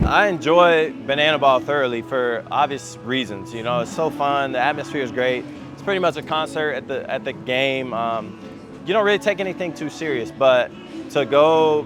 I enjoy banana ball thoroughly for obvious reasons. You know, it's so fun. The atmosphere is great. It's pretty much a concert at the game. You don't really take anything too serious, but to go,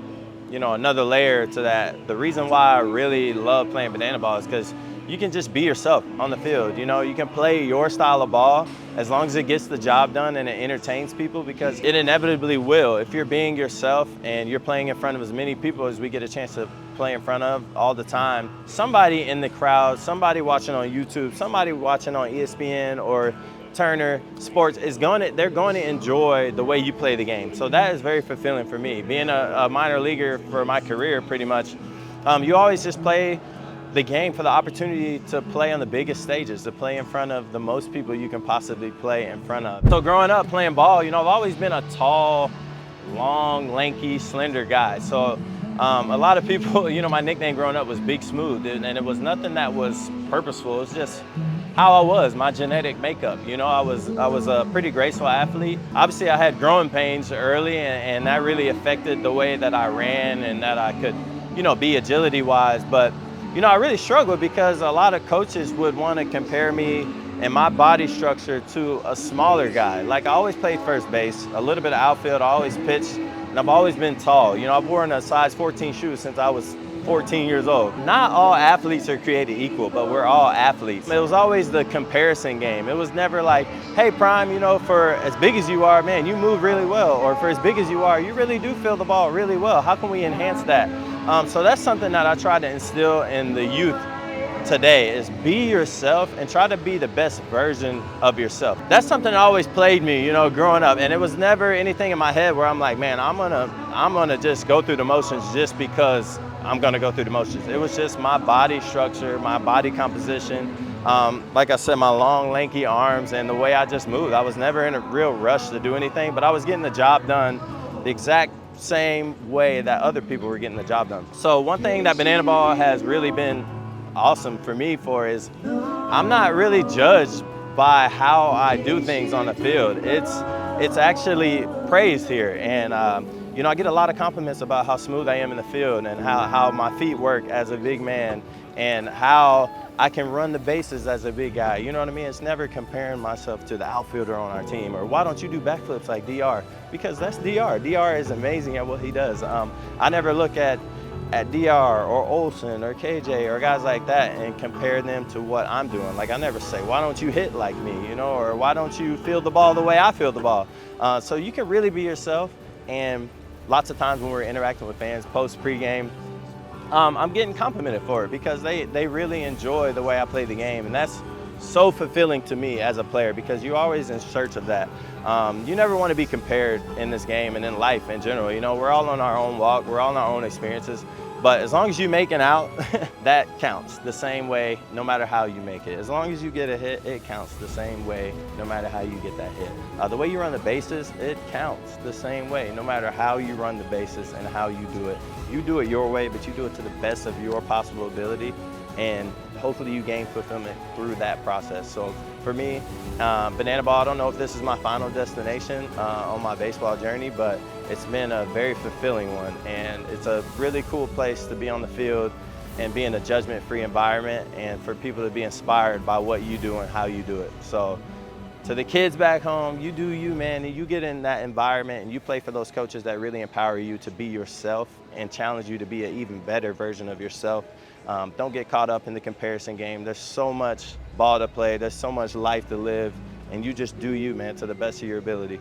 another layer to that. The reason why I really love playing banana ball is because you can just be yourself on the field. You know, you can play your style of ball as long as it gets the job done and it entertains people, because it inevitably will. If you're being yourself and you're playing in front of as many people as we get a chance to play in front of all the time, somebody in the crowd, somebody watching on YouTube, somebody watching on ESPN or Turner Sports they're going to enjoy the way you play the game. So that is very fulfilling for me. Being a minor leaguer for my career, pretty much, you always just play the game for the opportunity to play on the biggest stages, to play in front of the most people you can possibly play in front of. So growing up playing ball, I've always been a tall, long, lanky, slender guy. So a lot of people, my nickname growing up was Big Smooth, and it was nothing that was purposeful. It was just how I was, my genetic makeup. I was a pretty graceful athlete. Obviously, I had growing pains early, and that really affected the way that I ran and that I could, be agility-wise. But I really struggled because a lot of coaches would want to compare me and my body structure to a smaller guy. Like, I always played first base, a little bit of outfield, I always pitched, and I've always been tall. I've worn a size 14 shoe since I was 14 years old. Not all athletes are created equal, but we're all athletes. It was always the comparison game. It was never like, hey, Prime, for as big as you are, man, you move really well. Or for as big as you are, you really do feel the ball really well. How can we enhance that? So that's something that I try to instill in the youth today, is be yourself and try to be the best version of yourself. That's something that always played me, growing up. And it was never anything in my head where I'm like, man, I'm gonna just go through the motions just because I'm gonna go through the motions. It was just my body structure, my body composition. Like I said, my long, lanky arms and the way I just moved. I was never in a real rush to do anything, but I was getting the job done the exact same way that other people were getting the job done. So one thing that banana ball has really been awesome for me for is I'm not really judged by how I do things on the field. It's actually praised here, and I get a lot of compliments about how smooth I am in the field and how my feet work as a big man and how I can run the bases as a big guy. You know what I mean? It's never comparing myself to the outfielder on our team, or why don't you do backflips like DR? Because that's DR. DR is amazing at what he does. I never look at DR or Olsen or KJ or guys like that and compare them to what I'm doing. Like, I never say, why don't you hit like me, or why don't you feel the ball the way I feel the ball? So you can really be yourself, and lots of times when we're interacting with fans post pregame, I'm getting complimented for it because they really enjoy the way I play the game, and that's so fulfilling to me as a player, because you're always in search of that. You never want to be compared in this game and in life in general. We're all on our own walk, we're all on our own experiences, but as long as you make it out, that counts the same way no matter how you make it. As long as you get a hit, it counts the same way no matter how you get that hit. The way you run the bases, it counts the same way no matter how you run the bases and how you do it. You do it your way, but you do it to the best of your possible ability, and hopefully you gain fulfillment through that process. So for me, banana ball, I don't know if this is my final destination on my baseball journey, but it's been a very fulfilling one, and it's a really cool place to be on the field and be in a judgment-free environment, and for people to be inspired by what you do and how you do it. So to the kids back home, you do you, man, and you get in that environment and you play for those coaches that really empower you to be yourself and challenge you to be an even better version of yourself. Don't get caught up in the comparison game. There's so much ball to play, there's so much life to live, and you just do you, man, to the best of your ability.